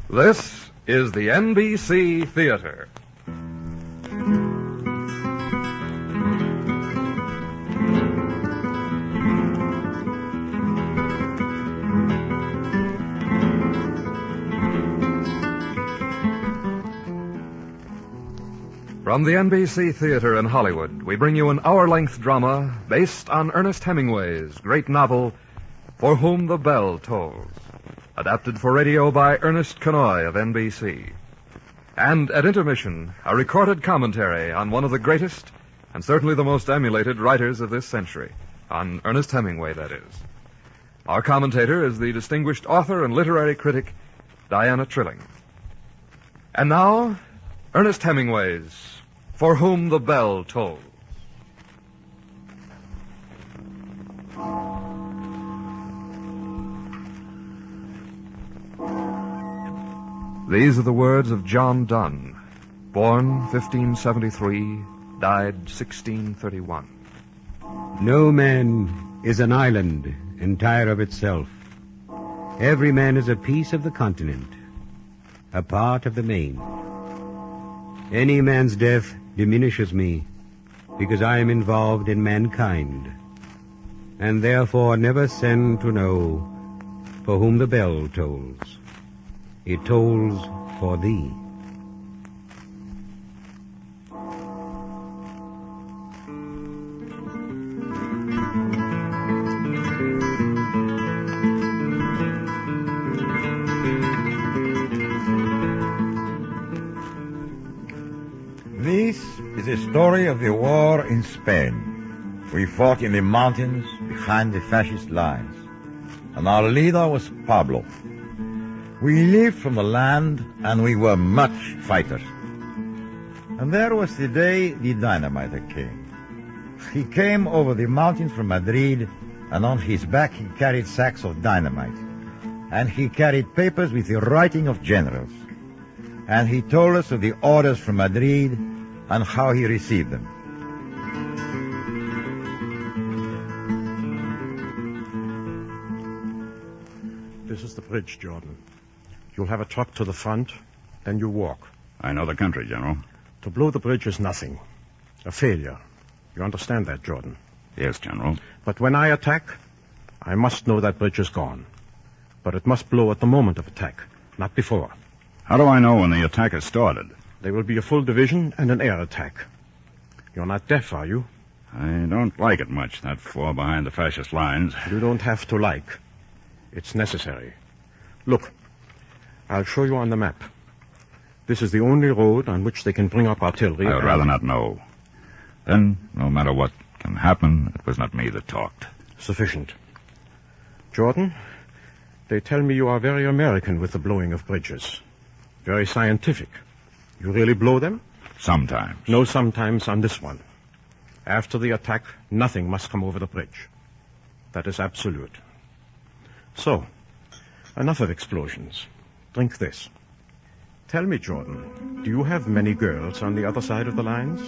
This is the NBC Theater. From the NBC Theater in Hollywood, we bring you an hour-length drama based on Ernest Hemingway's great novel, For Whom the Bell Tolls, adapted for radio by Ernest Kenoy of NBC. And at intermission, a recorded commentary on one of the greatest and certainly the most emulated writers of this century, on Ernest Hemingway, that is. Our commentator is the distinguished author and literary critic, Diana Trilling. And now, Ernest Hemingway's For Whom the Bell Tolls. These are the words of John Donne, born 1573, died 1631. No man is an island entire of itself. Every man is a piece of the continent, a part of the main. Any man's death diminishes me, because I am involved in mankind, and therefore never send to know for whom the bell tolls. It tolls for thee. This is the story of the war in Spain. We fought in the mountains behind the fascist lines, and our leader was Pablo. We lived from the land, and we were much fighters. And there was the day the dynamiter came. He came over the mountains from Madrid, and on his back he carried sacks of dynamite. And he carried papers with the writing of generals. And he told us of the orders from Madrid and how he received them. This is the bridge, Jordan. You'll have a truck to the front, then you walk. I know the country, General. To blow the bridge is nothing. A failure. You understand that, Jordan? Yes, General. But when I attack, I must know that bridge is gone. But it must blow at the moment of attack, not before. How do I know when the attack has started? There will be a full division and an air attack. You're not deaf, are you? I don't like it much, that fall behind the fascist lines. You don't have to like. It's necessary. Look, I'll show you on the map. This is the only road on which they can bring up artillery. I would rather not know. Then, no matter what can happen, it was not me that talked. Sufficient. Jordan, they tell me you are very American with the blowing of bridges. Very scientific. You really blow them? Sometimes. No sometimes on this one. After the attack, nothing must come over the bridge. That is absolute. So, enough of explosions. Drink this. Tell me, Jordan, do you have many girls on the other side of the lines?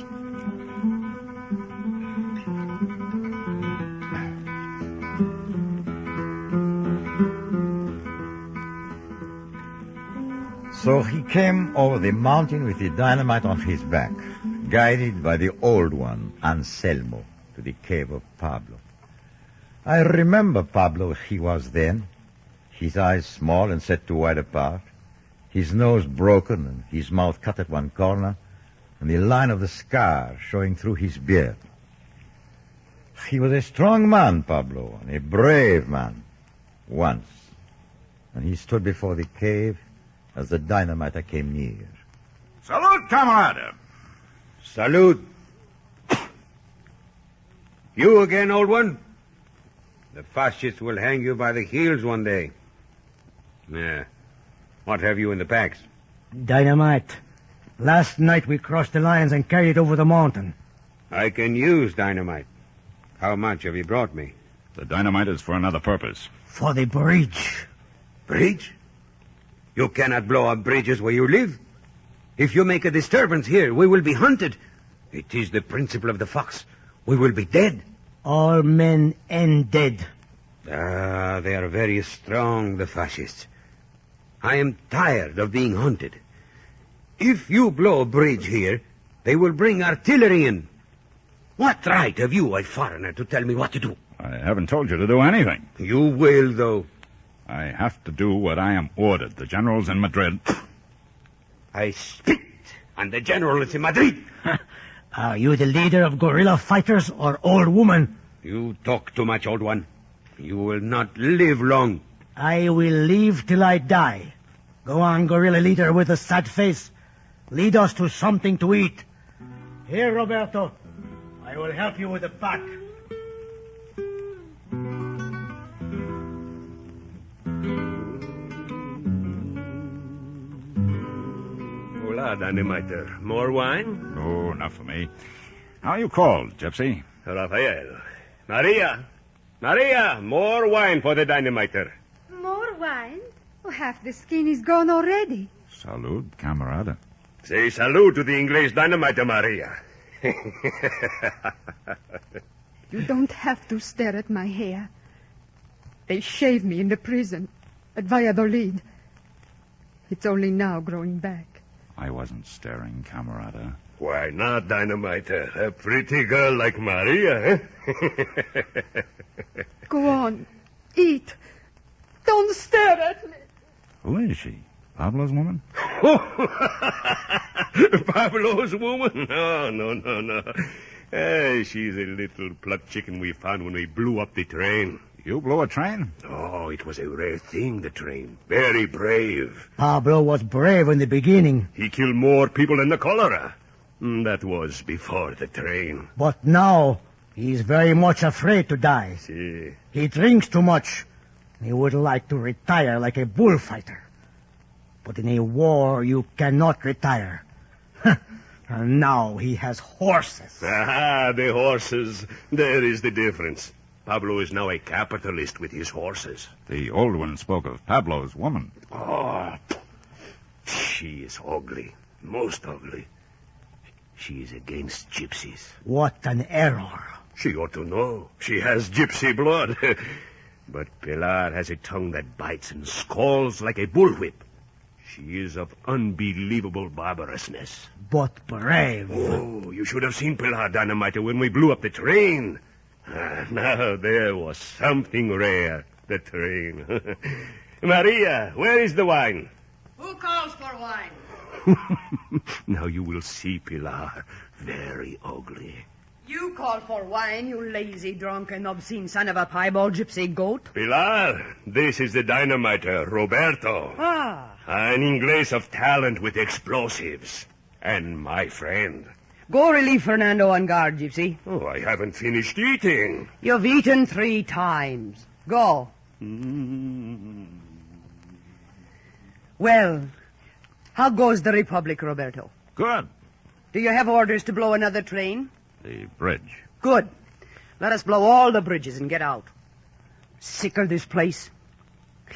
So he came over the mountain with the dynamite on his back, guided by the old one, Anselmo, to the cave of Pablo. I remember Pablo he was then, his eyes small and set too wide apart, his nose broken and his mouth cut at one corner, and the line of the scar showing through his beard. He was a strong man, Pablo, and a brave man, once. And he stood before the cave as the dynamiter came near. Salute, camarade! Salute. You again, old one? The fascists will hang you by the heels one day. Yeah. What have you in the packs? Dynamite. Last night we crossed the lines and carried it over the mountain. I can use dynamite. How much have you brought me? The dynamite is for another purpose. For the bridge. Bridge? You cannot blow up bridges where you live. If you make a disturbance here, we will be hunted. It is the principle of the fox. We will be dead. All men end dead. They are very strong, the fascists. I am tired of being hunted. If you blow a bridge here, they will bring artillery in. What right have you, a foreigner, to tell me what to do? I haven't told you to do anything. You will, though. I have to do what I am ordered. The general's in Madrid. I spit on the general is in Madrid. Are you the leader of guerrilla fighters or old woman? You talk too much, old one. You will not live long. I will live till I die. Go on, guerrilla leader with a sad face. Lead us to something to eat. Here, Roberto. I will help you with the pack. Hola, Dynamiter. More wine? Oh, enough for me. How are you called, Gypsy? Rafael. Maria! Maria! More wine for the Dynamiter. More wine? Oh, half the skin is gone already. Salud, camarada. Say salute to the English Dynamiter, Maria. You don't have to stare at my hair. They shaved me in the prison at Valladolid. It's only now growing back. I wasn't staring, camarada. Why not, Dynamiter? A pretty girl like Maria, eh? Go on. Eat. Don't stare at me. Who is she? Pablo's woman? Pablo's woman? No. She's a little plucked chicken we found when we blew up the train. You blew a train? Oh, it was a rare thing, the train. Very brave. Pablo was brave in the beginning. He killed more people than the cholera. That was before the train. But now, he's very much afraid to die. See? He drinks too much. He would like to retire like a bullfighter. But in a war, you cannot retire. And now he has horses. Ah, the horses. There is the difference. Pablo is now a capitalist with his horses. The old one spoke of Pablo's woman. Oh, she is ugly. Most ugly. She is against gypsies. What an error. She ought to know. She has gypsy blood. But Pilar has a tongue that bites and scalds like a bullwhip. She is of unbelievable barbarousness. But brave. Oh, you should have seen Pilar, Dynamiter, when we blew up the train. Now, there was something rare, the train. Maria, where is the wine? Who calls for wine? Now you will see, Pilar. Very ugly. You call for wine, you lazy, drunken, obscene son of a piebald gypsy goat. Pilar, this is the Dynamiter, Roberto. Ah. An Inglés of talent with explosives. And my friend. Go relieve Fernando on guard, gypsy. Oh, I haven't finished eating. You've eaten 3 times. Go. Well, how goes the Republic, Roberto? Good. Do you have orders to blow another train? The bridge. Good. Let us blow all the bridges and get out. Sick of this place.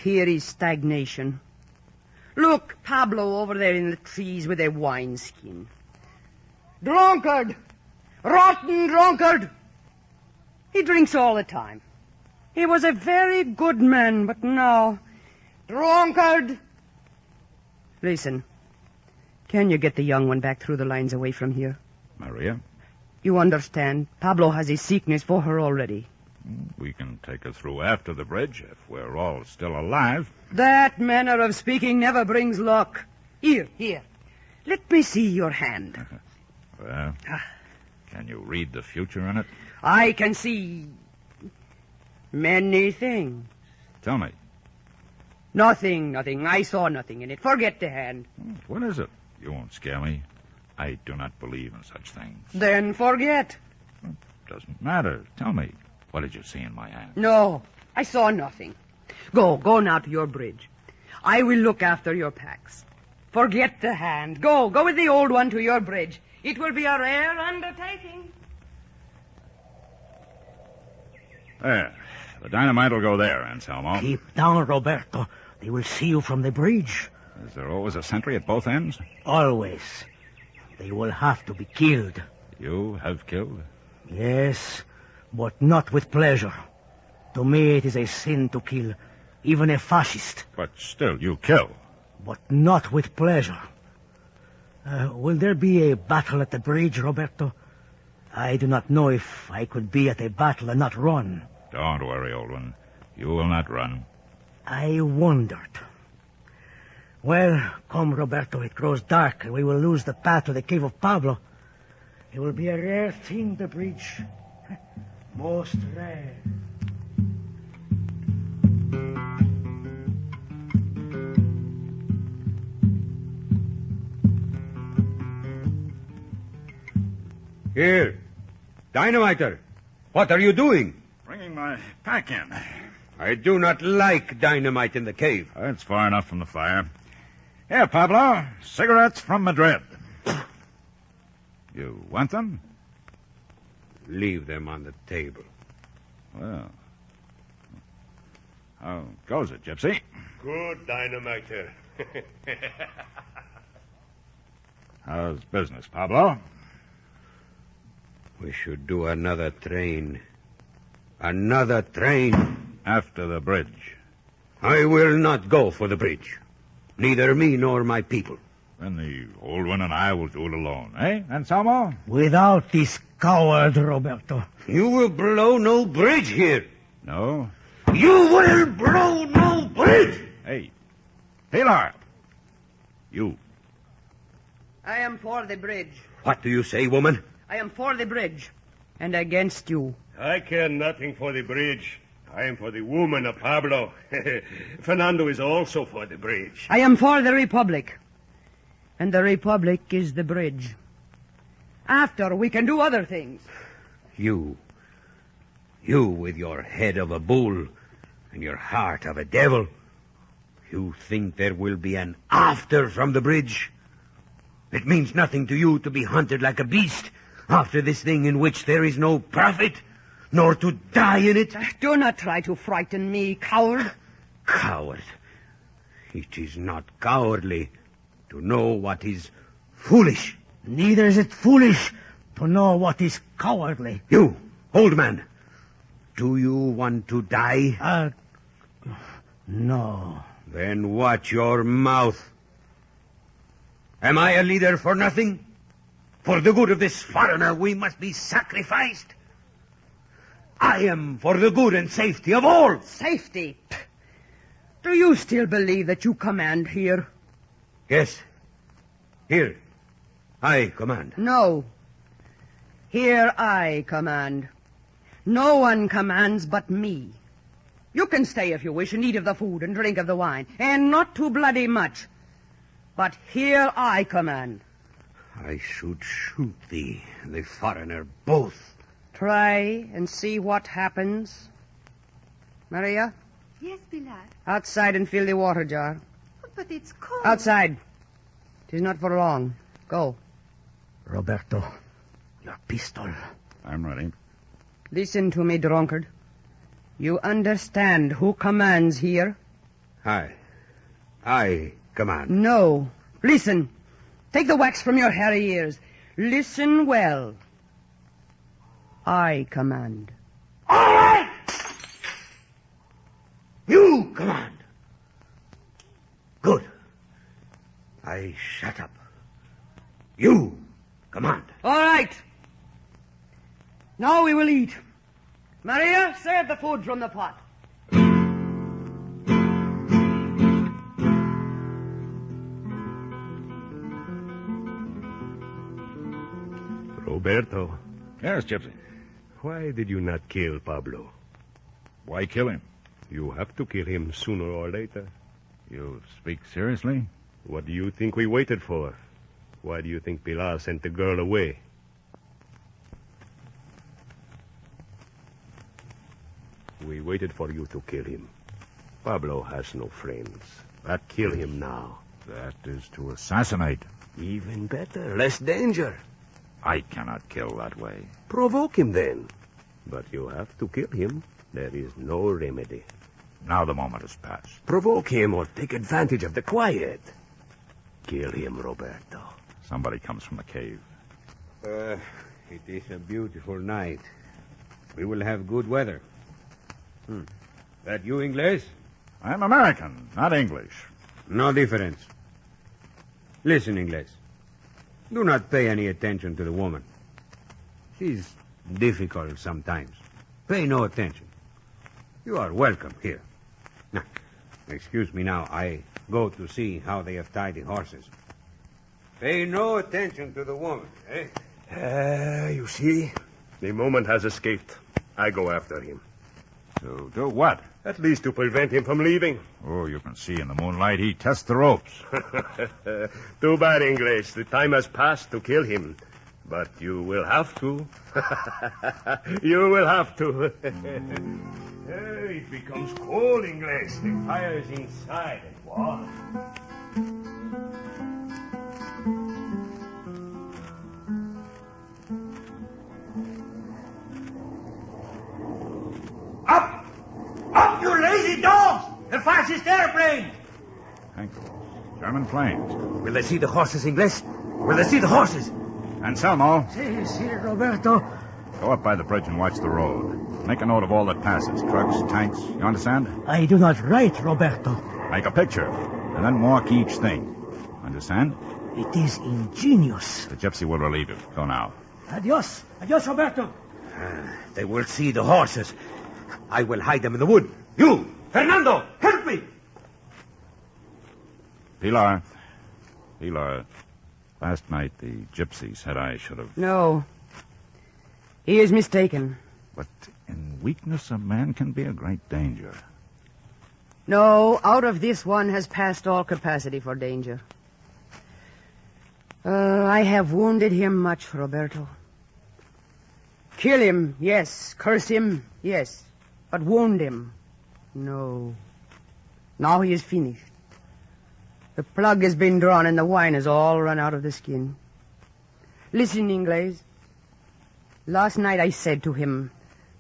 Here is stagnation. Look, Pablo over there in the trees with a wineskin. Drunkard! Rotten drunkard! He drinks all the time. He was a very good man, but now... Drunkard! Listen. Can you get the young one back through the lines away from here? Maria? You understand, Pablo has a sickness for her already. We can take her through after the bridge if we're all still alive. That manner of speaking never brings luck. Here. Let me see your hand. Well, can you read the future in it? I can see many things. Tell me. Nothing. I saw nothing in it. Forget the hand. What is it? You won't scare me. I do not believe in such things. Then forget. Doesn't matter. Tell me. What did you see in my hand? No, I saw nothing. Go now to your bridge. I will look after your packs. Forget the hand. Go with the old one to your bridge. It will be a rare undertaking. There. The dynamite will go there, Anselmo. Keep down, Roberto. They will see you from the bridge. Is there always a sentry at both ends? Always. They will have to be killed. You have killed? Yes, but not with pleasure. To me, it is a sin to kill, even a fascist. But still, you kill. but not with pleasure. Will there be a battle at the bridge, Roberto? I do not know if I could be at a battle and not run. Don't worry, old one. You will not run. I wondered. Well, come, Roberto, it grows dark, and we will lose the path to the cave of Pablo. It will be a rare thing, the bridge. Most rare. Here, dynamiter, what are you doing? Bringing my pack in. I do not like dynamite in the cave. It's far enough from the fire. Here, Pablo, cigarettes from Madrid. You want them? Leave them on the table. Well, how goes it, Gypsy? Good dynamiter. How's business, Pablo? We should do another train. Another train. After the bridge. I will not go for the bridge. Neither me nor my people. Then the old one and I will do it alone, eh, Anselmo? Without this coward, Roberto. You will blow no bridge here. No? You will blow no bridge! Hey, Pilar. You. I am for the bridge. What do you say, woman? I am for the bridge. And against you. I care nothing for the bridge. I am for the woman of Pablo. Fernando is also for the bridge. I am for the Republic. And the Republic is the bridge. After, we can do other things. You with your head of a bull and your heart of a devil. You think there will be an after from the bridge? It means nothing to you to be hunted like a beast after this thing in which there is no profit, nor to die in it. Do not try to frighten me, coward. Coward. It is not cowardly to know what is foolish. Neither is it foolish to know what is cowardly. You, old man, do you want to die? No. Then watch your mouth. Am I a leader for nothing? For the good of this foreigner, we must be sacrificed. I am for the good and safety of all. Safety? Do you still believe that you command here? Yes. Here, I command. No. Here I command. No one commands but me. You can stay if you wish and eat of the food and drink of the wine, and not too bloody much. But here I command. I should shoot thee, the foreigner, both. Try and see what happens. Maria? Yes, Pilar. Outside and fill the water jar. But it's cold. Outside. It is not for long. Go. Roberto, your pistol. I'm ready. Listen to me, drunkard. You understand who commands here? I command. No. Listen. Take the wax from your hairy ears. Listen well. I command. All right! You command. Good. I shut up. You command. All right. Now we will eat. Maria, serve the food from the pot. Roberto, Yes, Gypsy. why did you not kill Pablo? Why kill him? You have to kill him sooner or later. You speak seriously? What do you think we waited for? Why do you think Pilar sent the girl away? We waited for you to kill him. Pablo has no friends. But kill him now. That is to assassinate. Even better, less danger. I cannot kill that way. Provoke him then. But you have to kill him. There is no remedy. Now the moment has passed. Provoke him or take advantage of the quiet. Kill him, Roberto. Somebody comes from the cave. It is a beautiful night. We will have good weather. That you, Ingles? I'm American, not English. No difference. Listen, Inglés. Do not pay any attention to the woman. She's difficult sometimes. Pay no attention. You are welcome here. Now, excuse me now. I go to see how they have tied the horses. Pay no attention to the woman, eh? You see? The moment has escaped. I go after him. To do what? At least to prevent him from leaving. Oh, you can see in the moonlight he tests the ropes. Too bad, English. The time has passed to kill him. But you will have to. You will have to. It becomes cold, English. The fire is inside and warm. Up! Up, you lazy dogs! The fascist airplane! Tankers, German planes. Will they see the horses, Ingles? Will they see the horses? Anselmo, Si, Roberto. go up by the bridge and watch the road. Make a note of all that passes. Trucks, tanks. You understand? I do not write, Roberto. Make a picture. And then mark each thing. Understand? It is ingenious. The gypsy will relieve you. Go now. Adios. Adios, Roberto. They will see the horses. I will hide them in the wood. You, Fernando, help me! Pilar. Last night the gypsy said I should have... No. He is mistaken. But in weakness a man can be a great danger. No, out of this one has passed all capacity for danger. I have wounded him much, Roberto. Kill him, yes. Curse him, yes. But wound him, no. Now he is finished. The plug has been drawn and the wine has all run out of the skin. Listen, Inglés. Last night I said to him,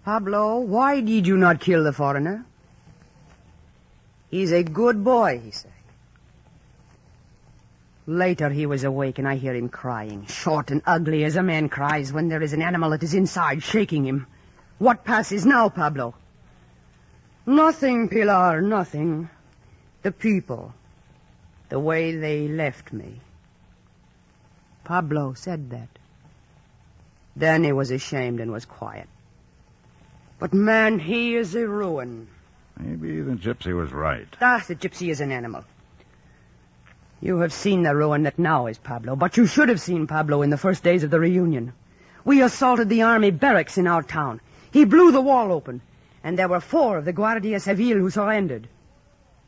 Pablo, why did you not kill the foreigner? He's a good boy, he said. Later he was awake and I hear him crying, short and ugly as a man cries when there is an animal at his inside shaking him. What passes now, Pablo? Nothing, Pilar, nothing. The people. The way they left me. Pablo said that. Then he was ashamed and was quiet. But, man, he is a ruin. Maybe the gypsy was right. The gypsy is an animal. You have seen the ruin that now is Pablo, but you should have seen Pablo in the first days of the reunion. We assaulted the army barracks in our town. He blew the wall open, and there were 4 of the Guardia Civil who surrendered.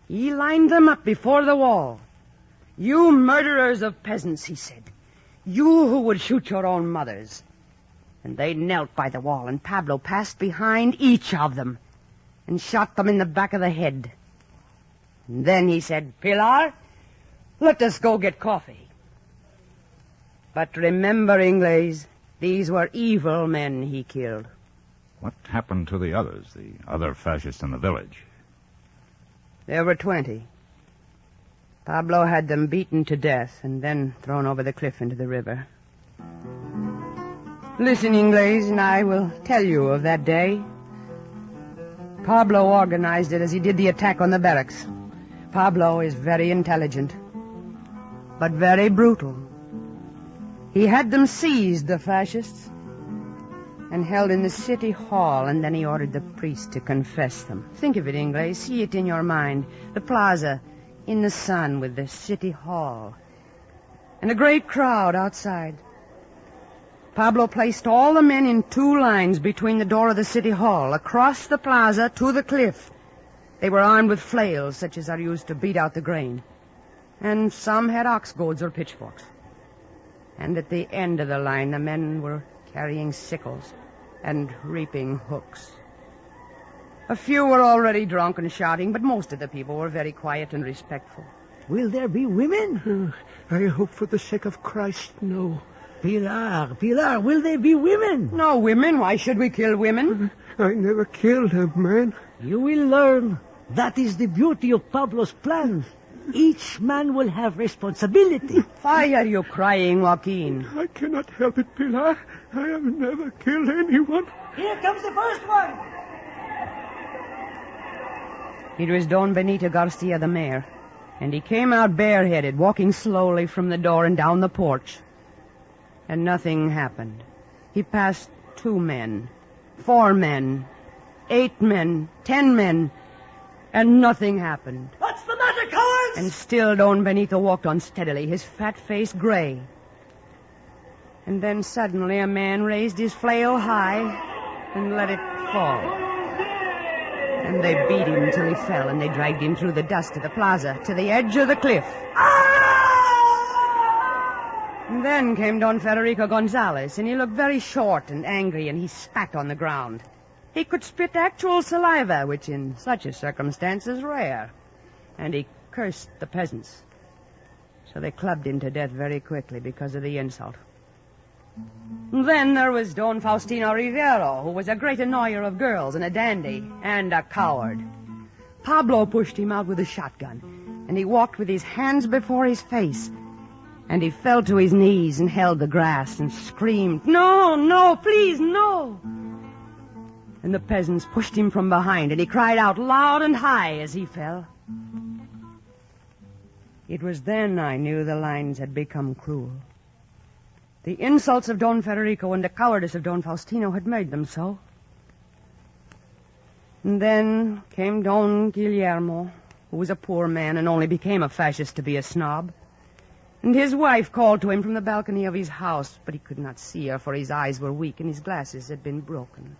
He lined them up before the wall. You murderers of peasants, he said. You who would shoot your own mothers. And they knelt by the wall, and Pablo passed behind each of them and shot them in the back of the head. And then he said, Pilar, let us go get coffee. But remember, Inglés, these were evil men he killed. What happened to the others, the other fascists in the village? There were 20. Pablo had them beaten to death and then thrown over the cliff into the river. Listen, Inglés, and I will tell you of that day. Pablo organized it as he did the attack on the barracks. Pablo is very intelligent, but very brutal. He had them seized, the fascists, and held in the city hall, and then he ordered the priest to confess them. Think of it, Inglés. See it in your mind. The plaza in the sun with the city hall and a great crowd outside. Pablo placed all the men in 2 lines between the door of the city hall, across the plaza to the cliff. They were armed with flails, such as are used to beat out the grain. And some had ox goads or pitchforks. And at the end of the line, the men were carrying sickles and reaping hooks. A few were already drunk and shouting, but most of the people were very quiet and respectful. Will there be women? I hope for the sake of Christ, no. Pilar, will there be women? No women. Why should we kill women? I never killed a man. You will learn. That is the beauty of Pablo's plan. Each man will have responsibility. Why are you crying, Joaquin? I cannot help it, Pilar. I have never killed anyone. Here comes the first one. It was Don Benito Garcia, the mayor. And he came out bareheaded, walking slowly from the door and down the porch. And nothing happened. He passed 2 men, 4 men, 8 men, 10 men, and nothing happened. What's the matter, cowards? And still Don Benito walked on steadily, his fat face gray. And then suddenly a man raised his flail high and let it fall. And they beat him till he fell, and they dragged him through the dust of the plaza to the edge of the cliff. And then came Don Federico Gonzalez, and he looked very short and angry, and he spat on the ground. He could spit actual saliva, which in such a circumstance is rare. And he cursed the peasants. So they clubbed him to death very quickly because of the insult. And then there was Don Faustino Rivero, who was a great annoyer of girls and a dandy and a coward. Pablo pushed him out with a shotgun, and he walked with his hands before his face. And he fell to his knees and held the grass and screamed, "No, no, please, no!" And the peasants pushed him from behind, and he cried out loud and high as he fell. It was then I knew the lines had become cruel. The insults of Don Federico and the cowardice of Don Faustino had made them so. And then came Don Guillermo, who was a poor man and only became a fascist to be a snob. And his wife called to him from the balcony of his house, but he could not see her, for his eyes were weak and his glasses had been broken.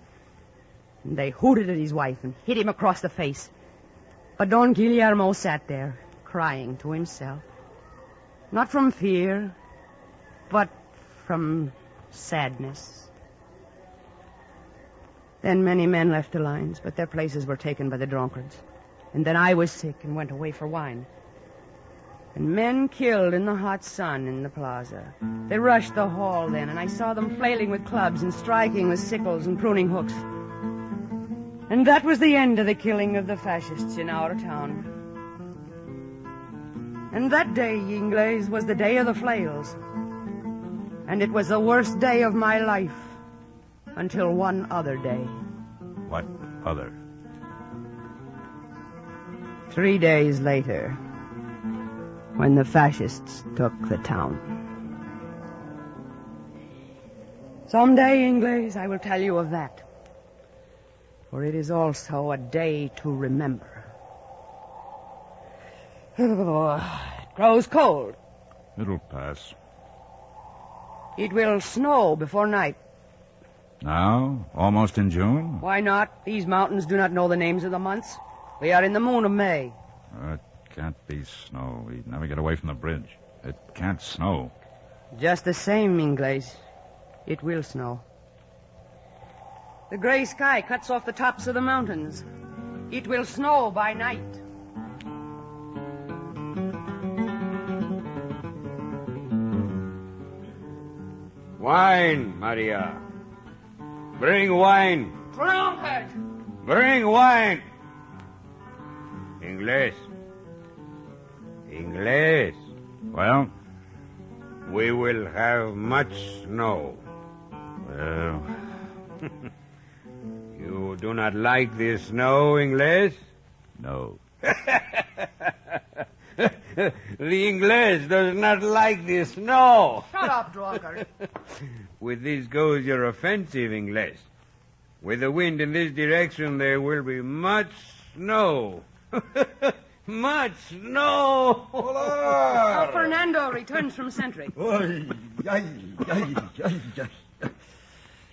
And they hooted at his wife and hit him across the face. But Don Guillermo sat there, crying to himself. Not from fear, but from sadness. Then many men left the lines, but their places were taken by the drunkards. And then I was sick and went away for wine. And men killed in the hot sun in the plaza. They rushed the hall then, and I saw them flailing with clubs and striking with sickles and pruning hooks. And that was the end of the killing of the fascists in our town. And that day, Ingles, was the day of the flails. And it was the worst day of my life until one other day. What other? 3 days later, when the fascists took the town. Someday, Ingles, I will tell you of that. For it is also a day to remember. It grows cold. It'll pass. It will snow before night. Now? Almost in June? Why not? These mountains do not know the names of the months. We are in the moon of May. It can't be snow. We never get away from the bridge. It can't snow. Just the same, Ingles. It will snow. The gray sky cuts off the tops of the mountains. It will snow by night. Wine, Maria. Bring wine. Drunkard! Bring wine. Inglés. Inglés. Well? We will have much snow. Well... You do not like the snow, Inglés? No. The Inglés does not like the snow. Shut up, drunkard. With this goes your offensive, Inglés. With the wind in this direction, there will be much snow. Much snow. Now Fernando returns from sentry.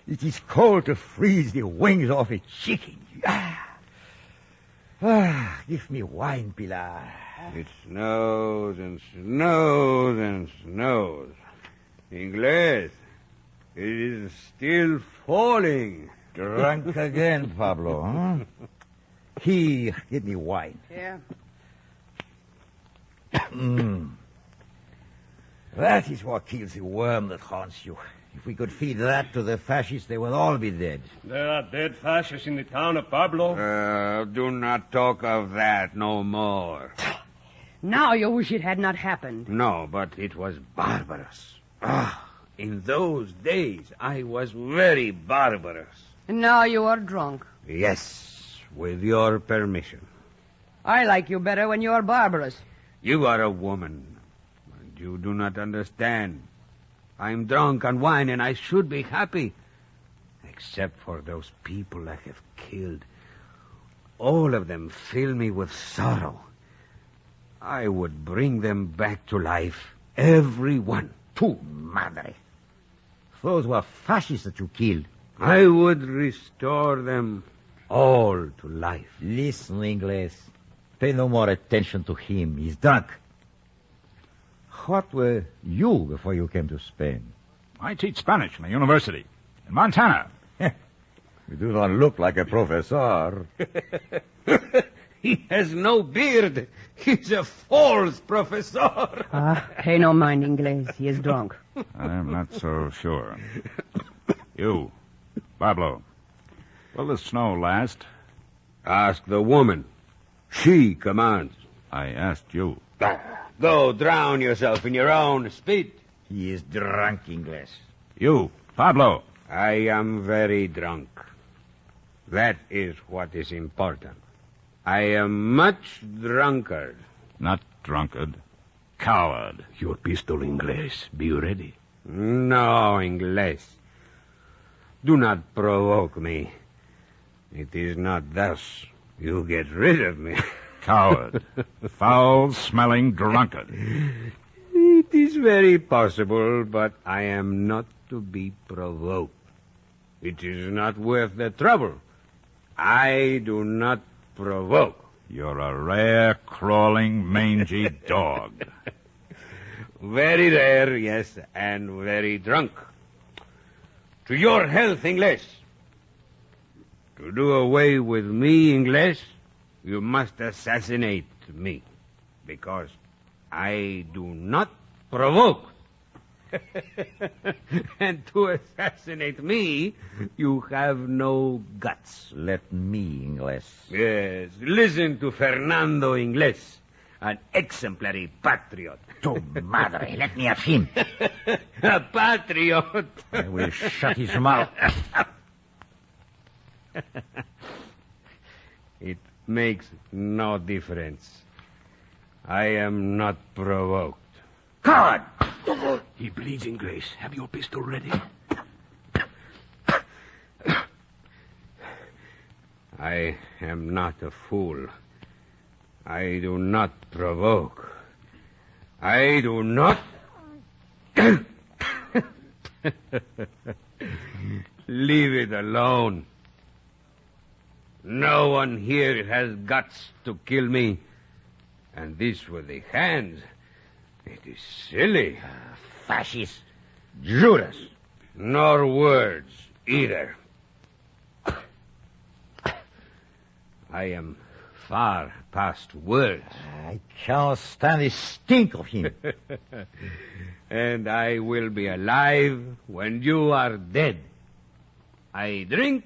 It is cold to freeze the wings off a chicken. Give me wine, Pilar. It snows and snows and snows. Inglés, it is still falling. Drunk again, Pablo, huh? Here, give me wine. Yeah. That is what kills the worm that haunts you. If we could feed that to the fascists, they would all be dead. There are dead fascists in the town of Pablo. Do not talk of that no more. Now you wish it had not happened. No, but it was barbarous. In those days, I was very barbarous. And now you are drunk. Yes, with your permission. I like you better when you are barbarous. You are a woman, and you do not understand. I'm drunk on wine, and I should be happy. Except for those people I have killed. All of them fill me with sorrow. I would bring them back to life. Every one. Tu madre. Those were fascists that you killed. I would restore them all to life. Listen, Ingles. Pay no more attention to him. He's drunk. What were you before you came to Spain? I teach Spanish in a university in Montana. You do not look like a professor. He has no beard. He's a false professor. Pay no mind, Inglés. He is drunk. I'm not so sure. You, Pablo, will the snow last? Ask the woman. She commands. I asked you. Go drown yourself in your own spit. He is drunk, Ingles. You, Pablo. I am very drunk. That is what is important. I am much drunkard. Not drunkard. Coward. Your pistol, Inglés. Be ready. No, Inglés. Do not provoke me. It is not thus you get rid of me. Coward. Foul-smelling drunkard. It is very possible, but I am not to be provoked. It is not worth the trouble. I do not provoke. You're a rare, crawling, mangy dog. Very rare, yes, and very drunk. To your health, Inglés. To do away with me, Inglés, you must assassinate me, because I do not provoke. And to assassinate me, you have no guts. Let me, Ingles. Yes, listen to Fernando Inglés, an exemplary patriot. Tu madre, let me have him. A patriot. I will shut his mouth. It makes no difference. I am not provoked. Coward! He bleeds, Inglés. Have your pistol ready. I am not a fool. I do not provoke. I do not... Leave it alone. No one here has guts to kill me. And this with the hands. It is silly. Fascist. Judas. Nor words either. I am far past words. I cannot stand the stink of him. And I will be alive when you are dead. I drink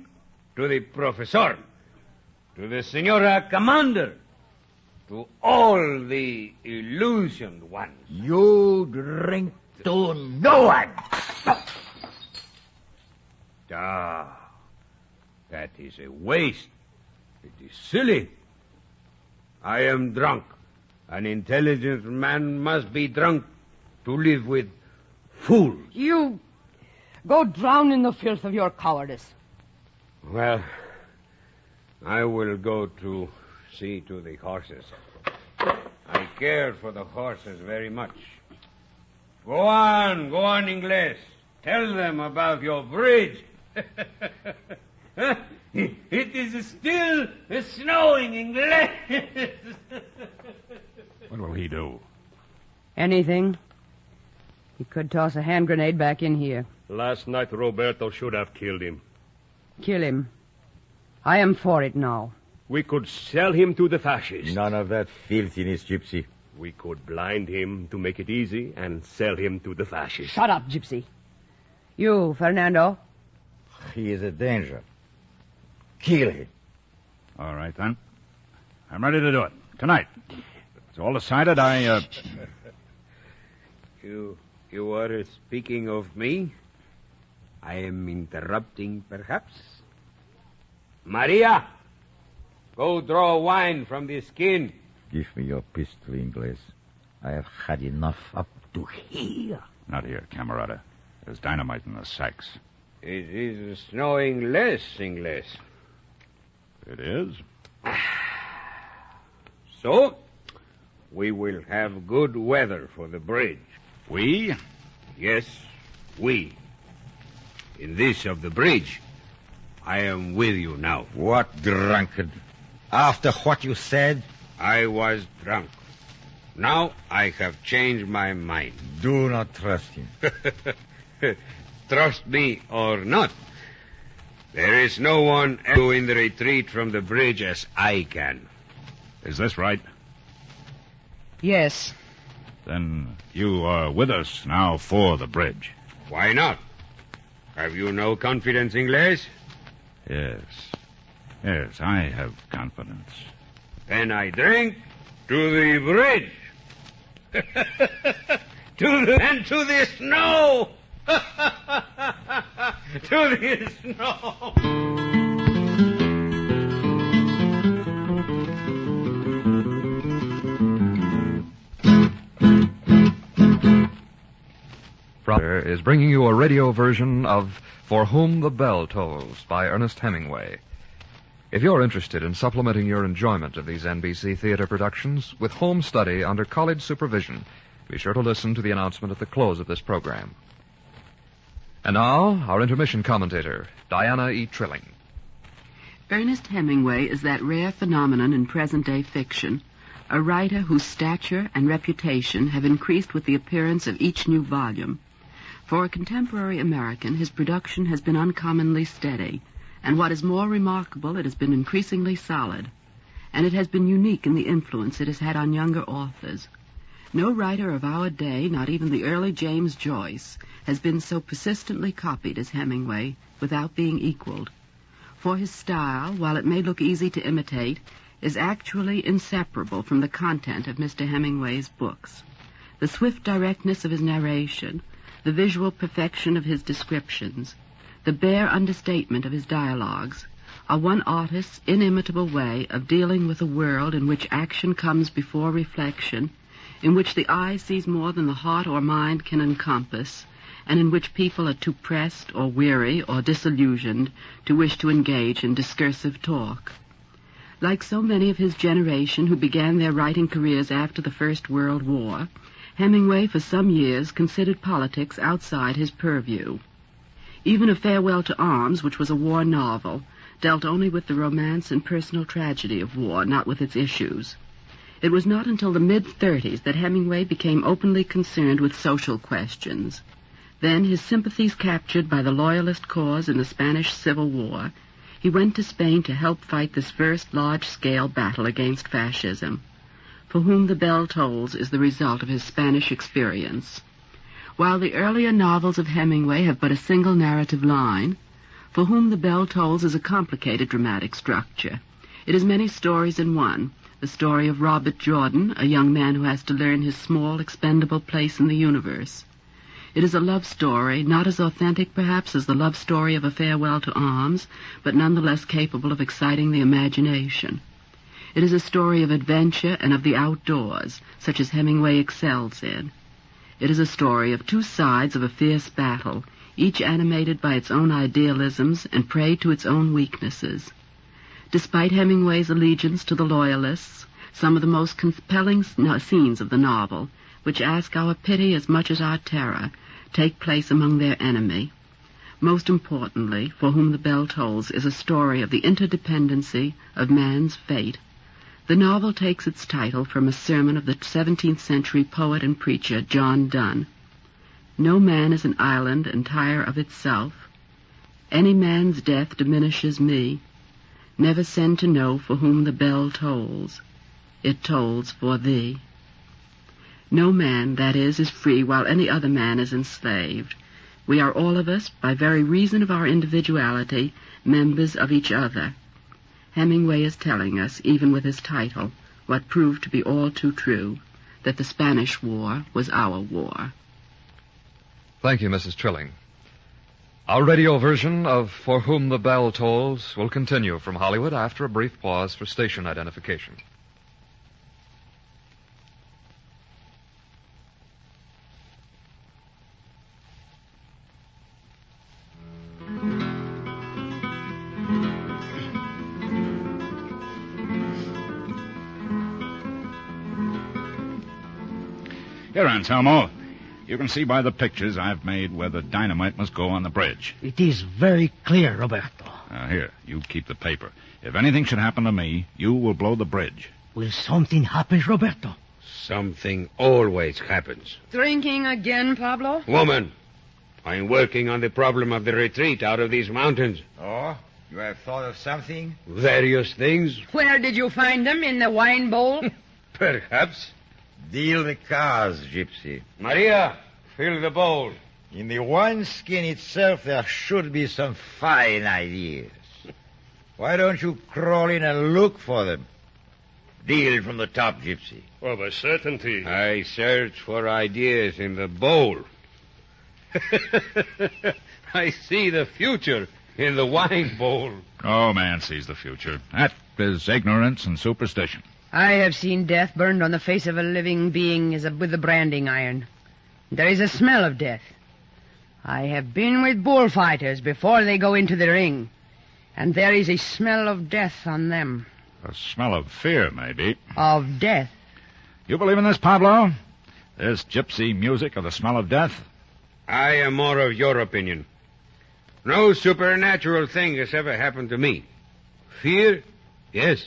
to the professor, to the Senora Commander, to all the illusioned ones. You drink to no one. Ah, that is a waste. It is silly. I am drunk. An intelligent man must be drunk to live with fools. You go drown in the filth of your cowardice. Well, I will go to see to the horses. I care for the horses very much. Go on, Inglés. Tell them about your bridge. It is still snowing, Inglés. What will he do? Anything. He could toss a hand grenade back in here. Last night, Roberto should have killed him. Kill him. I am for it now. We could sell him to the fascists. None of that filthiness, Gypsy. We could blind him to make it easy and sell him to the fascists. Shut up, Gypsy. You, Fernando. He is a danger. Kill him. All right, then. I'm ready to do it. Tonight. It's all decided. You are speaking of me? I am interrupting, perhaps? Maria, go draw wine from the skin. Give me your pistol, Ingles. I have had enough up to here. Not here, camarada. There's dynamite in the sacks. It is snowing less, Ingles. It is? So, we will have good weather for the bridge. We? Yes, we. In this of the bridge, I am with you now. What drunkard? After what you said? I was drunk. Now I have changed my mind. Do not trust him. Trust me or not, there is no one able in the retreat from the bridge as I can. Is this right? Yes. Then you are with us now for the bridge. Why not? Have you no confidence, Ingles? Yes. Yes, I have confidence. Then I drink to the bridge. And to the snow. To the snow. Brother is bringing you a radio version of For Whom the Bell Tolls by Ernest Hemingway. If you're interested in supplementing your enjoyment of these NBC theater productions with home study under college supervision, be sure to listen to the announcement at the close of this program. And now, our intermission commentator, Diana E. Trilling. Ernest Hemingway is that rare phenomenon in present-day fiction, a writer whose stature and reputation have increased with the appearance of each new volume. For a contemporary American, his production has been uncommonly steady, and what is more remarkable, it has been increasingly solid, and it has been unique in the influence it has had on younger authors. No writer of our day, not even the early James Joyce, has been so persistently copied as Hemingway without being equaled. For his style, while it may look easy to imitate, is actually inseparable from the content of Mr. Hemingway's books. The swift directness of his narration, the visual perfection of his descriptions, the bare understatement of his dialogues, are one artist's inimitable way of dealing with a world in which action comes before reflection, in which the eye sees more than the heart or mind can encompass, and in which people are too pressed or weary or disillusioned to wish to engage in discursive talk. Like so many of his generation who began their writing careers after the First World War, Hemingway for some years considered politics outside his purview. Even A Farewell to Arms, which was a war novel, dealt only with the romance and personal tragedy of war, not with its issues. It was not until the mid-30s that Hemingway became openly concerned with social questions. Then, his sympathies captured by the Loyalist cause in the Spanish Civil War, he went to Spain to help fight this first large-scale battle against fascism. For Whom the Bell Tolls is the result of his Spanish experience. While the earlier novels of Hemingway have but a single narrative line, For Whom the Bell Tolls is a complicated dramatic structure. It is many stories in one, the story of Robert Jordan, a young man who has to learn his small, expendable place in the universe. It is a love story, not as authentic, perhaps, as the love story of A Farewell to Arms, but nonetheless capable of exciting the imagination. It is a story of adventure and of the outdoors, such as Hemingway excels in. It is a story of two sides of a fierce battle, each animated by its own idealisms and prey to its own weaknesses. Despite Hemingway's allegiance to the Loyalists, some of the most compelling scenes of the novel, which ask our pity as much as our terror, take place among their enemy. Most importantly, For Whom the Bell Tolls is a story of the interdependency of man's fate. The novel takes its title from a sermon of the 17th century poet and preacher John Donne. No man is an island entire of itself. Any man's death diminishes me. Never send to know for whom the bell tolls. It tolls for thee. No man, that is free while any other man is enslaved. We are all of us, by very reason of our individuality, members of each other. Hemingway is telling us, even with his title, what proved to be all too true, that the Spanish War was our war. Thank you, Mrs. Trilling. Our radio version of For Whom the Bell Tolls will continue from Hollywood after a brief pause for station identification. Here, Anselmo. You can see by the pictures I've made where the dynamite must go on the bridge. It is very clear, Roberto. Here, you keep the paper. If anything should happen to me, you will blow the bridge. Will something happen, Roberto? Something always happens. Drinking again, Pablo? Woman, I'm working on the problem of the retreat out of these mountains. Oh, you have thought of something? Various things, Where did you find them? In the wine bowl? perhaps. Deal the cards, Gypsy. Maria, fill the bowl. In the wineskin itself, there should be some fine ideas. Why don't you crawl in and look for them? Deal from the top, Gypsy. Of a certainty. I search for ideas in the bowl. I see the future in the wine bowl. Oh, man sees the future. That is ignorance and superstition. I have seen death burned on the face of a living being with a branding iron. There is a smell of death. I have been with bullfighters before they go into the ring, and there is a smell of death on them. A smell of fear, maybe. Of death. You believe in this, Pablo? This gypsy music of the smell of death? I am more of your opinion. No supernatural thing has ever happened to me. Fear? Yes.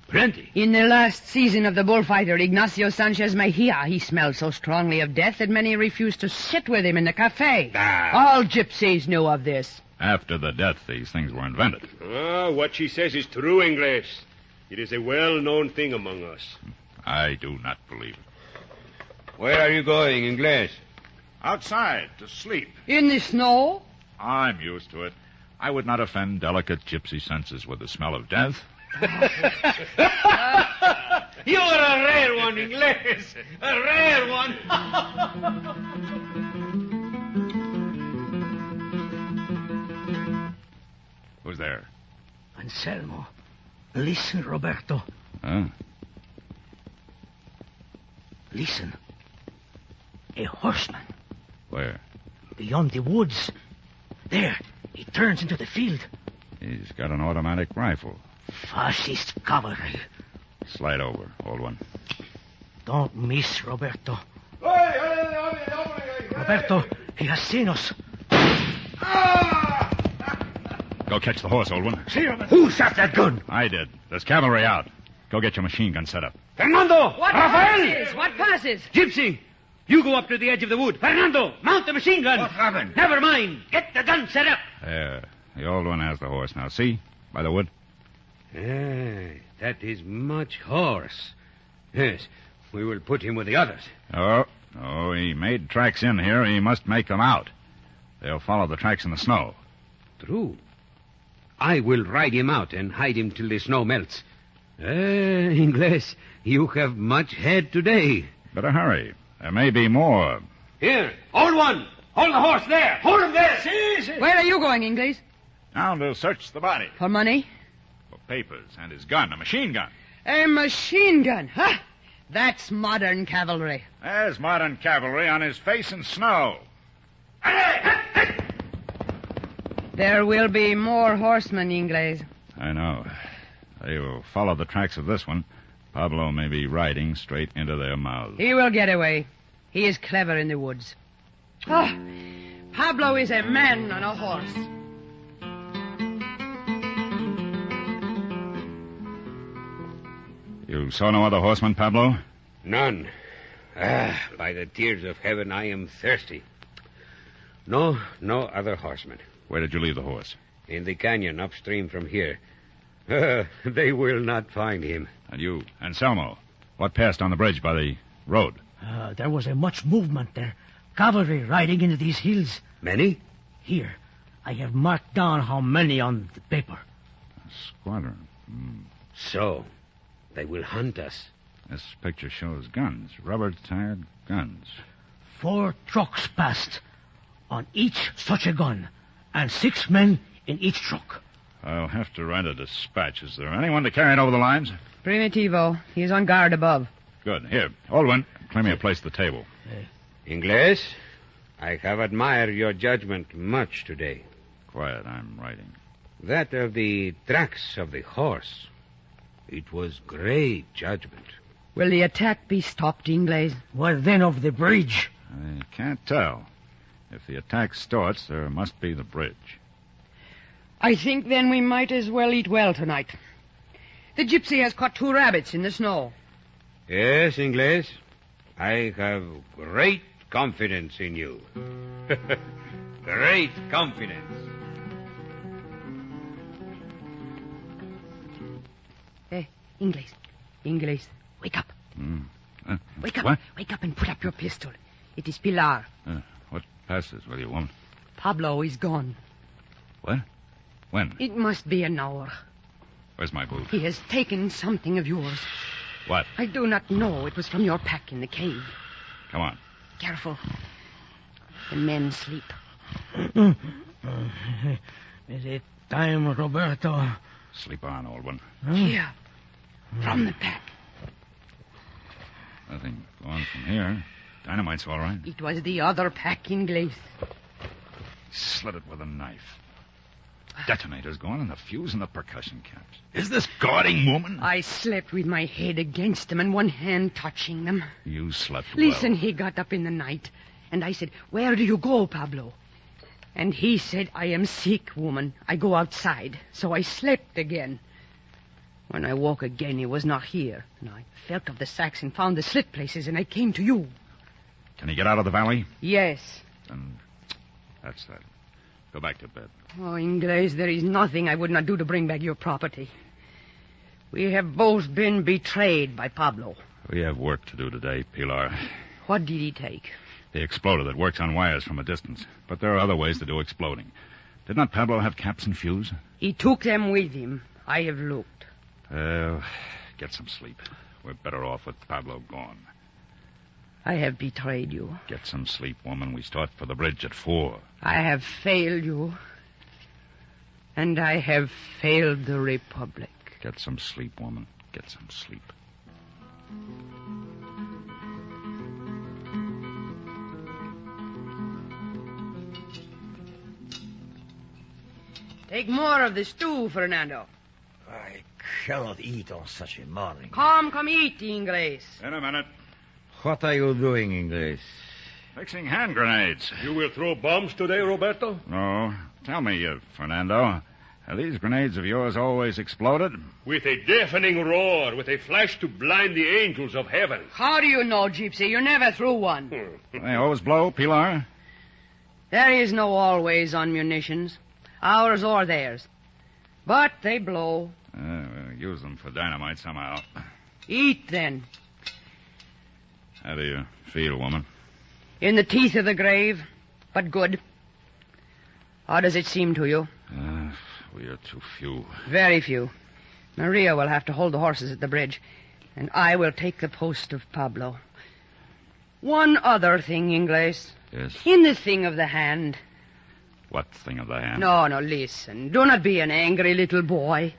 Plenty. In the last season of the bullfighter, Ignacio Sanchez Mejia, he smelled so strongly of death that many refused to sit with him in the cafe. All gypsies knew of this. After the death, these things were invented. What she says is true, Ingles. It is a well-known thing among us. I do not believe it. Where are you going, Ingles? Outside, to sleep. In the snow? I'm used to it. I would not offend delicate gypsy senses with the smell of death. You are a rare one, Ingles. A rare one. Who's there? Anselmo. Listen, Roberto. Huh? Listen. A horseman. Where? Beyond the woods. There. He turns into the field. He's got an automatic rifle. Fascist cavalry. Slide over, old one. Don't miss, Roberto. Roberto, he has seen us. Go catch the horse, old one. Who shot that gun? I did. There's cavalry out. Go get your machine gun set up. Fernando! What passes? What passes? Gypsy! You go up to the edge of the wood. Fernando, mount the machine gun. What happened? Never mind. Get the gun set up. There. The old one has the horse now. See? By the wood. That is much horse. Yes, we will put him with the others. Oh, he made tracks in here. He must make them out. They'll follow the tracks in the snow. True. I will ride him out and hide him till the snow melts. Ingles, you have much head today. Better hurry. There may be more. Here, old one. Hold the horse there. Hold him there. See. Where are you going, Ingles? Now to search the body. For money? For papers and his gun, a machine gun. A machine gun. Huh? That's modern cavalry. There's modern cavalry on his face in snow. There will be more horsemen, Ingles. I know. They will follow the tracks of this one. Pablo may be riding straight into their mouths. He will get away. He is clever in the woods. Oh, Pablo is a man on a horse. You saw no other horsemen, Pablo? None. By the tears of heaven, I am thirsty. No other horsemen. Where did you leave the horse? In the canyon upstream from here. They will not find him. And you, Anselmo, what passed on the bridge by the road? There was a much movement there. Cavalry riding into these hills. Many? Here, I have marked down how many on the paper. A squadron. So, they will hunt us. This picture shows guns, rubber-tired guns. 4 trucks passed. On each such a gun. And 6 men in each truck. I'll have to write a dispatch. Is there anyone to carry it over the lines? Primitivo. He is on guard above. Good. Here, old one, claim me a place at the table. Ingles, I have admired your judgment much today. Quiet, I'm writing. That of the tracks of the horse. It was great judgment. Will the attack be stopped, Inglés? What then of the bridge? I can't tell. If the attack starts, there must be the bridge. I think then we might as well eat well tonight. The gypsy has caught 2 rabbits in the snow. Yes, Inglés. I have great confidence in you. Great confidence. Hey, Inglés, wake up. Wake up. What? Wake up and put up your pistol. It is Pilar. What passes with you, woman? Pablo is gone. What? When? It must be an hour. Where's my boot? He has taken something of yours. What? I do not know. It was from your pack in the cave. Come on. Careful. The men sleep. Is it time, Roberto? Sleep on, old one. Here. From the pack. Nothing going from here. Dynamite's all right. It was the other pack, Inglés. Slit it with a knife. Detonator's gone and the fuse in the percussion caps. Is this guarding woman? I slept with my head against them and one hand touching them. You slept well. Listen, he got up in the night, and I said, "Where do you go, Pablo?" And he said, "I am sick, woman. I go outside." So I slept again. When I woke again, he was not here. And I felt of the sacks and found the slit places, and I came to you. Can he get out of the valley? Yes. Then that's that. Go back to bed. Oh, Inglés, there is nothing I would not do to bring back your property. We have both been betrayed by Pablo. We have work to do today, Pilar. What did he take? The exploder that works on wires from a distance. But there are other ways to do exploding. Did not Pablo have caps and fuse? He took them with him. I have looked. Well, get some sleep. We're better off with Pablo gone. I have betrayed you. Get some sleep, woman. We start for the bridge at 4. I have failed you. And I have failed the Republic. Get some sleep, woman. Get some sleep. Take more of the stew, Fernando. I cannot eat on such a morning. Come eat, Inglés. In a minute. What are you doing, Inglés? Mixing hand grenades. You will throw bombs today, Roberto? No. Tell me, Fernando, have these grenades of yours always exploded? With a deafening roar, with a flash to blind the angels of heaven. How do you know, Gypsy? You never threw one. They always blow, Pilar? There is no always on munitions. Ours or theirs. But they blow. We'll use them for dynamite somehow. Eat, then. How do you feel, woman? In the teeth of the grave, but good. How does it seem to you? We are too few. Very few. Maria will have to hold the horses at the bridge, and I will take the post of Pablo. One other thing, Inglés. Yes? In the thing of the hand. What thing of the hand? No, listen. Do not be an angry little boy.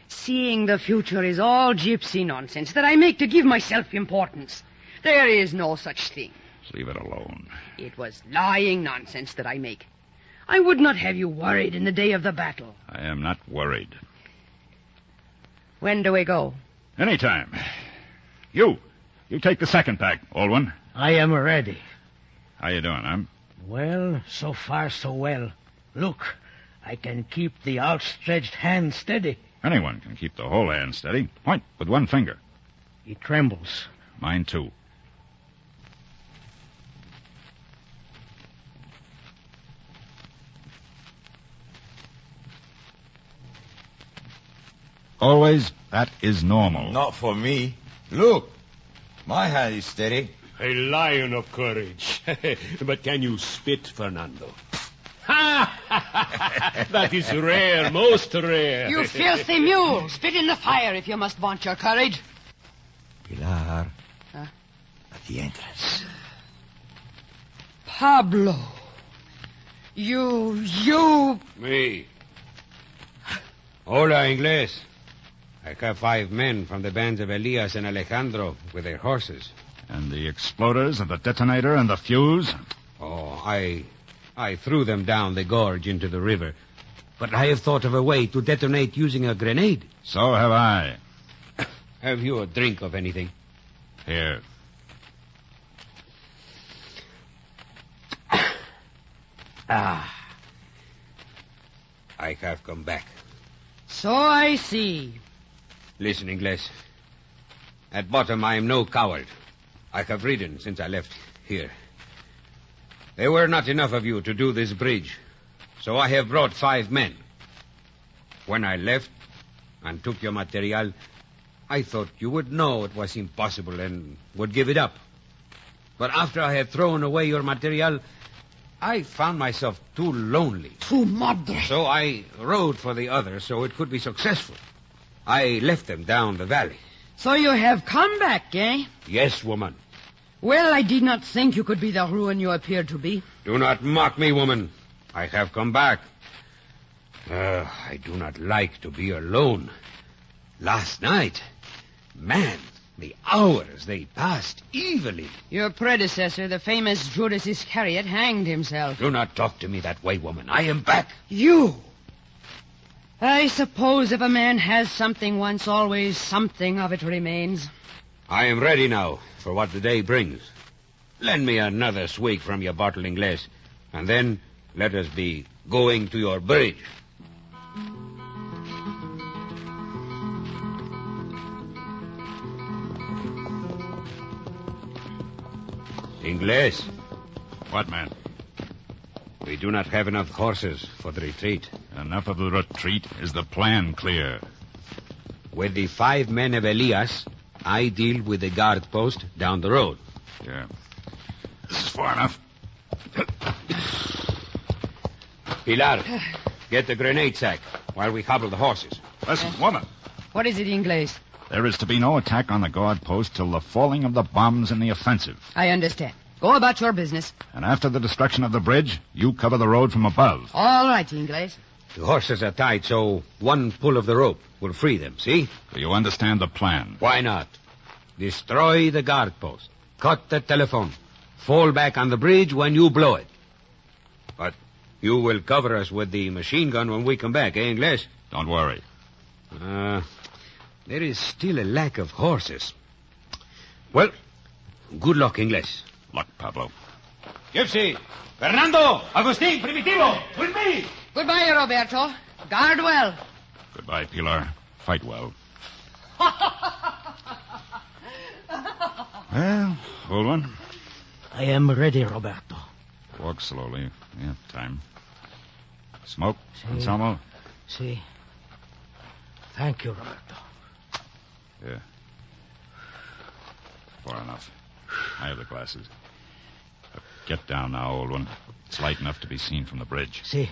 Seeing the future is all gypsy nonsense that I make to give myself importance. There is no such thing. Leave it alone. It was lying nonsense that I make. I would not have you worried in the day of the battle. I am not worried. When do we go? Anytime. You take the second pack, old one. I am ready. How you doing, huh? Well, so far so well. Look, I can keep the outstretched hand steady. Anyone can keep the whole hand steady. Point with one finger. It trembles. Mine, too. Always, that is normal. Not for me. Look, my hand is steady. A lion of courage. But can you spit, Fernando? That is rare, most rare. You filthy mule! Spit in the fire if you must vaunt your courage. Pilar, at the entrance. Pablo. You... Me. Hola, Inglés. I have 5 men from the bands of Elias and Alejandro with their horses. And the exploders and the detonator and the fuse? Oh, I threw them down the gorge into the river. But I have thought of a way to detonate using a grenade. So have I. Have you a drink of anything? Here. I have come back. So I see. Listen, Ingles. At bottom, I am no coward. I have ridden since I left here. There were not enough of you to do this bridge, so I have brought 5 men. When I left and took your material, I thought you would know it was impossible and would give it up. But after I had thrown away your material, I found myself too lonely. Tu madre. So I rode for the others so it could be successful. I left them down the valley. So you have come back, eh? Yes, woman. Well, I did not think you could be the ruin you appear to be. Do not mock me, woman. I have come back. I do not like to be alone. Last night, man, the hours they passed evilly. Your predecessor, the famous Judas Iscariot, hanged himself. Do not talk to me that way, woman. I am back. You? I suppose if a man has something once, always something of it remains. I am ready now for what the day brings. Lend me another swig from your bottle, Ingles, and then let us be going to your bridge. Ingles. What, man? We do not have enough horses for the retreat. Enough of the retreat. Is the plan clear? With the 5 men of Elias, I deal with the guard post down the road. Yeah. This is far enough. Pilar, get the grenade sack while we hobble the horses. Listen, woman. What is it, Ingles? There is to be no attack on the guard post till the falling of the bombs in the offensive. I understand. Go about your business. And after the destruction of the bridge, you cover the road from above. All right, Ingles. The horses are tied, so one pull of the rope will free them, see? Do you understand the plan? Why not? Destroy the guard post. Cut the telephone. Fall back on the bridge when you blow it. But you will cover us with the machine gun when we come back, eh, Ingles? Don't worry. There is still a lack of horses. Well, good luck, Ingles. Luck, Pablo. Gypsy! Fernando! Agustin! Primitivo! With me! Goodbye, Roberto. Guard well. Goodbye, Pilar. Fight well. Well, old one. I am ready, Roberto. Walk slowly. Yeah, time. Smoke, Si. Anselmo? Si. Thank you, Roberto. Yeah. Far enough. I have the glasses. Get down now, old one. It's light enough to be seen from the bridge. Si.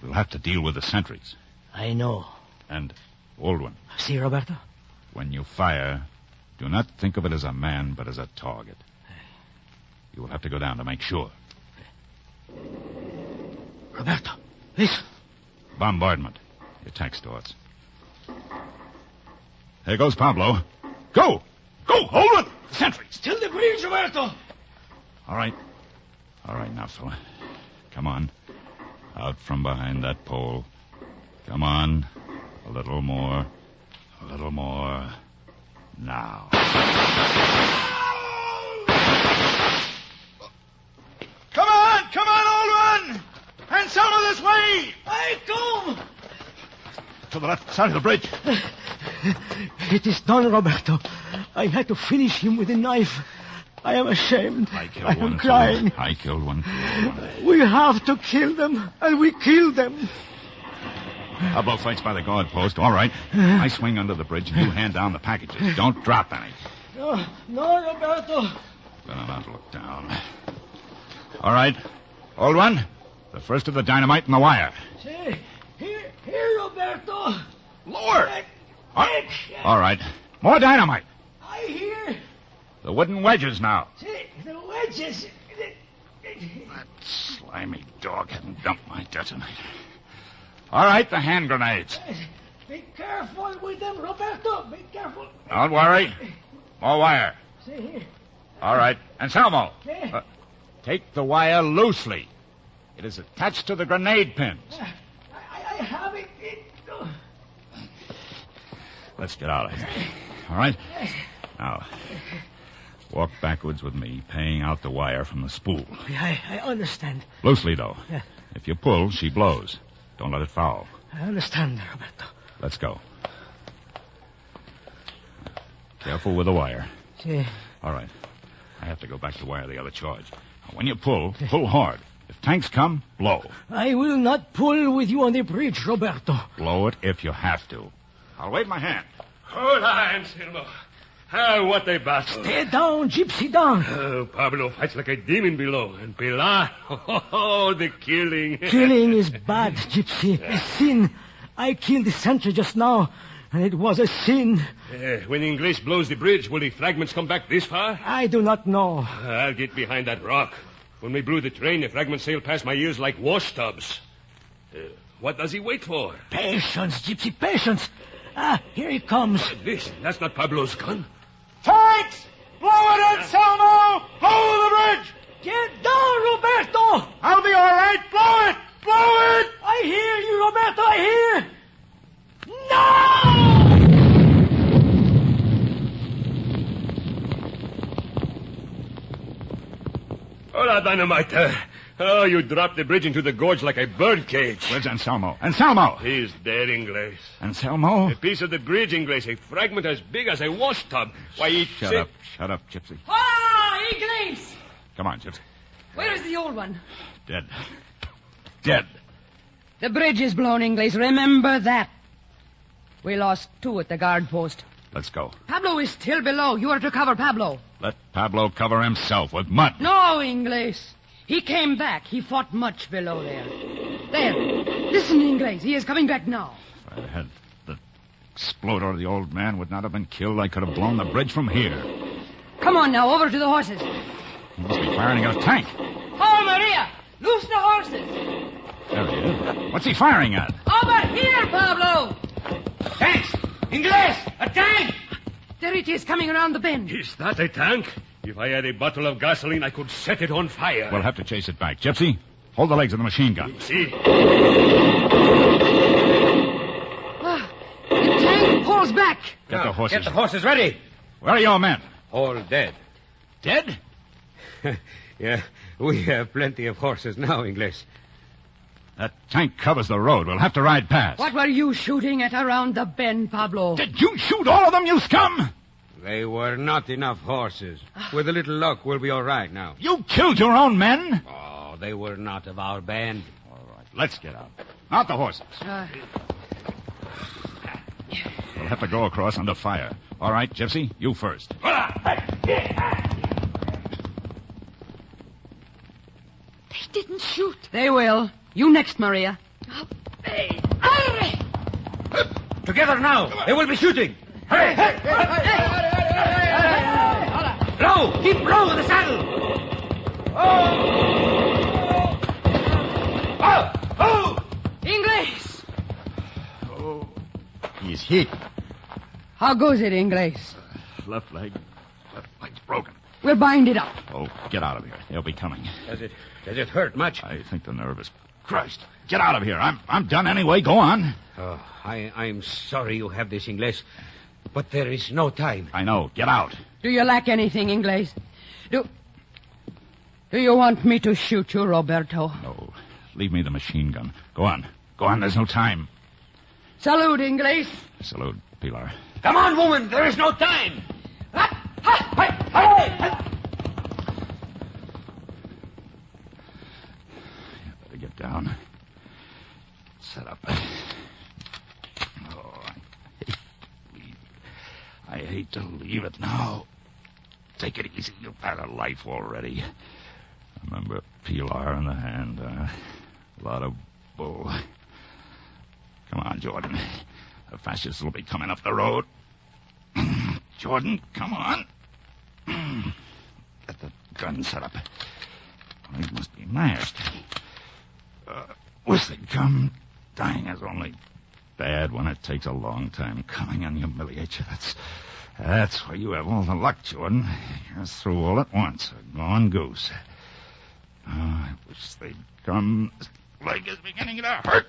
We'll have to deal with the sentries. I know. And, old one, Si, Roberto? when you fire, do not think of it as a man, but as a target. You will have to go down to make sure. Roberto, listen. Bombardment. The attack starts. There goes Pablo. Go! Go! Hold it! Sentries! Till the bridge, Roberto! All right. All right now, fella. Come on. Out from behind that pole. Come on. A little more. A little more. Now. Come on, old one! And some of this way! I come! To the left side of the bridge. It is done, Roberto. I had to finish him with a knife. I am ashamed. I killed I one. am crying. I killed one. We have to kill them, and we killed them. Pablo fights by the guard post. All right. I swing under the bridge, and you hand down the packages. Don't drop any. No, Roberto. Better not look down. All right. Old one, the first of the dynamite and the wire. See, here, Roberto. Lower. All right. More dynamite. I hear. The wooden wedges now. See, the wedges. That slimy dog hadn't dumped my detonator. All right, the hand grenades. Be careful with them, Roberto. Be careful. Don't worry. More wire. See here. All right. Anselmo, See. take the wire loosely. It is attached to the grenade pins. I have it. Let's get out of here. All right? Now, Walk backwards with me, paying out the wire from the spool. I understand. Loosely, though. Yeah. If you pull, she blows. Don't let it foul. I understand, Roberto. Let's go. Careful with the wire. See. All right. I have to go back to wire the other charge. Now, when you pull hard. If tanks come, blow. I will not pull with you on the bridge, Roberto. Blow it if you have to. I'll wave my hand. Hold on, Anselmo. Ah, what a battle. Stay down, gypsy, down. Oh, Pablo fights like a demon below. And Pilar, oh, the killing. Killing is bad, gypsy. A sin. I killed the sentry just now, and it was a sin. When English blows the bridge, will the fragments come back this far? I do not know. I'll get behind that rock. When we blew the train, the fragments sailed past my ears like wash tubs. What does he wait for? Patience, gypsy, patience. Ah, here he comes. That's not Pablo's gun. Tanks! Blow it, Anselmo! Blow the bridge! Get down, Roberto! I'll be all right. Blow it! Blow it! I hear you, Roberto, I hear! No! Hola, Dynamite. Oh, you dropped the bridge into the gorge like a bird cage. Where's Anselmo? Anselmo! He's dead, Inglés. Anselmo? A piece of the bridge, Inglés. A fragment as big as a wash tub. Why, he... Shut up, Gypsy. Ah, Inglés! Come on, Gypsy. Where is the old one? Dead. The bridge is blown, Inglés. Remember that. We lost 2 at the guard post. Let's go. Pablo is still below. You are to cover Pablo. Let Pablo cover himself with mud. No, Inglés. He came back. He fought much below there. There. Listen, Inglés. He is coming back now. If I had the exploder, the old man would not have been killed. I could have blown the bridge from here. Come on now, over to the horses. He must be firing at a tank. Oh, Maria! Loose the horses. There he is. What's he firing at? Over here, Pablo! Tanks! Inglés! A tank! There it is, coming around the bend. Is that a tank? If I had a bottle of gasoline, I could set it on fire. We'll have to chase it back. Gypsy, hold the legs of the machine gun. See? The tank pulls back. Get the horses. Get the horses ready. Where are your men? All dead. Dead? Yeah, we have plenty of horses now, Inglés. That tank covers the road. We'll have to ride past. What were you shooting at around the bend, Pablo? Did you shoot all of them, you scum? They were not enough horses. With a little luck, we'll be all right now. You killed your own men? Oh, they were not of our band. All right, let's get out. Out the horses. We'll have to go across under fire. All right, Gypsy, you first. They didn't shoot. They will. You next, Maria. Together now. They will be shooting. Hurry! Blow! Keep blow in the saddle! Inglés! Oh, he's hit. How goes it, Inglés? Left leg's broken. We'll bind it up. Oh, get out of here. They'll be coming. Does it hurt much? I think the nerve is crushed. Get out of here. I'm done anyway. Go on. Oh, I'm sorry you have this, Inglés. But there is no time. I know. Get out. Do you lack anything, Inglés? Do you want me to shoot you, Roberto? No. Leave me the machine gun. Go on. Go on. There's no time. Salute, Inglés. Salute, Pilar. Come on, woman. There is no time. Better get down. Set up. Oh, I hate to leave it now. Take it easy. You've had a life already. Remember Pilar in the hand. A lot of bull. Come on, Jordan. The fascists will be coming up the road. Jordan, come on. Get the gun set up. They must be masked. Wish they'd come. Dying is only bad when it takes a long time coming and humiliates you. That's why you have all the luck, Jordan. You're through all at once. A gone goose. Oh, I wish they'd come. This leg is beginning to hurt.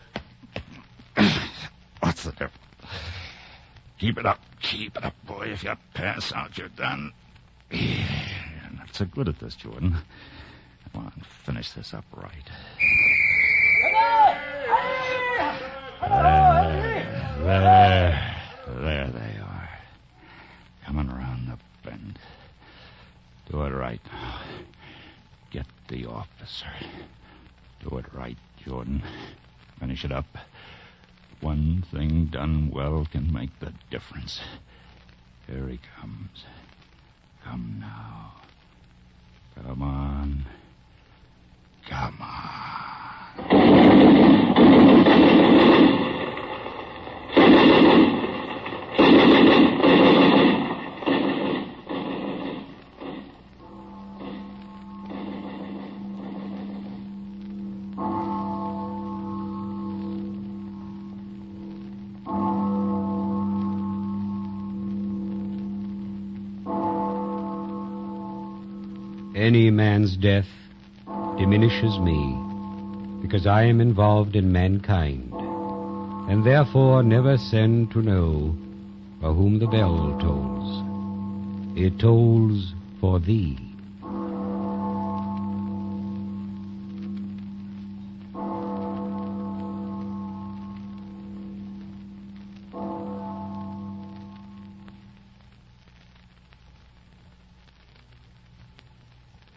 What's the difference? Keep it up. Keep it up, boy. If you pass out, you're done. not so good at this, Jordan. Come on, finish this up right. There they are. Coming around the bend. Do it right now. Get the officer. Do it right, Jordan. Finish it up. One thing done well can make the difference. Here he comes. Come now. Come on. Come on. Any man's death diminishes me, because I am involved in mankind, and therefore never send to know for whom the bell tolls. It tolls for thee.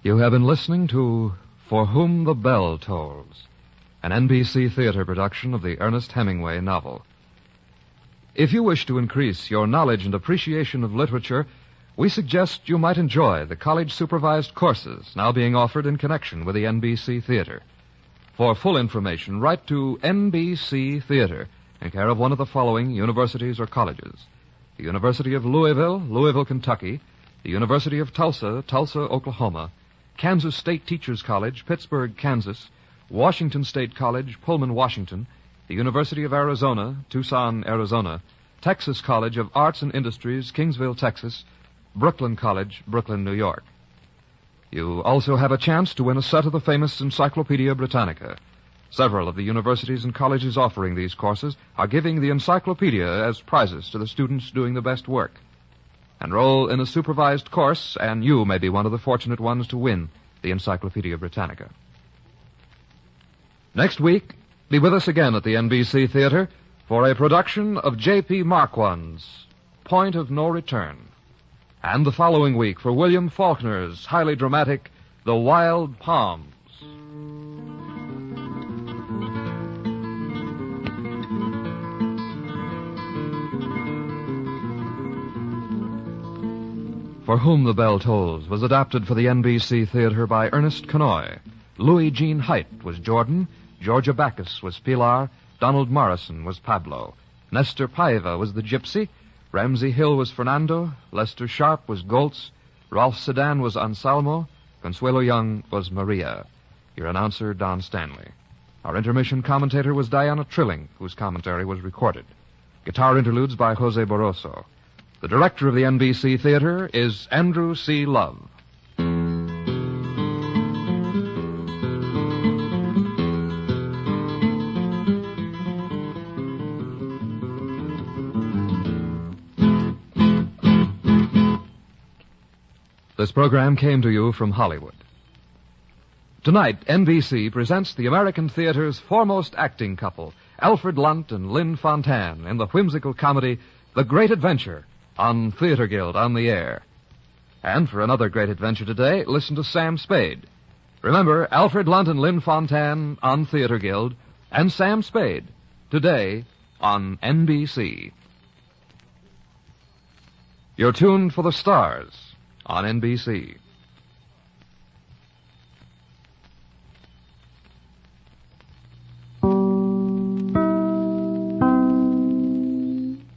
You have been listening to For Whom the Bell Tolls, an NBC theater production of the Ernest Hemingway novel. If you wish to increase your knowledge and appreciation of literature, we suggest you might enjoy the college-supervised courses now being offered in connection with the NBC Theater. For full information, write to NBC Theater in care of one of the following universities or colleges: the University of Louisville, Louisville, Kentucky; the University of Tulsa, Tulsa, Oklahoma; Kansas State Teachers College, Pittsburgh, Kansas; Washington State College, Pullman, Washington; the University of Arizona, Tucson, Arizona; Texas College of Arts and Industries, Kingsville, Texas; Brooklyn College, Brooklyn, New York. You also have a chance to win a set of the famous Encyclopedia Britannica. Several of the universities and colleges offering these courses are giving the encyclopedia as prizes to the students doing the best work. Enroll in a supervised course, and you may be one of the fortunate ones to win the Encyclopedia Britannica. Next week, be with us again at the NBC Theater for a production of J.P. Marquand's Point of No Return. And the following week for William Faulkner's highly dramatic The Wild Palms. For Whom the Bell Tolls was adapted for the NBC Theater by Ernest Kanoy. Louis Jean Height was Jordan, Georgia Backus was Pilar, Donald Morrison was Pablo, Nestor Paiva was the Gypsy, Ramsey Hill was Fernando, Lester Sharp was Goltz, Ralph Sedan was Anselmo, Consuelo Young was Maria. Your announcer, Don Stanley. Our intermission commentator was Diana Trilling, whose commentary was recorded. Guitar interludes by Jose Barroso. The director of the NBC Theater is Andrew C. Love. This program came to you from Hollywood. Tonight, NBC presents the American theater's foremost acting couple, Alfred Lunt and Lynn Fontanne, in the whimsical comedy The Great Adventure, on Theater Guild on the Air. And for another great adventure today, listen to Sam Spade. Remember, Alfred Lunt and Lynn Fontanne on Theater Guild, and Sam Spade, today on NBC. You're tuned for the stars on NBC.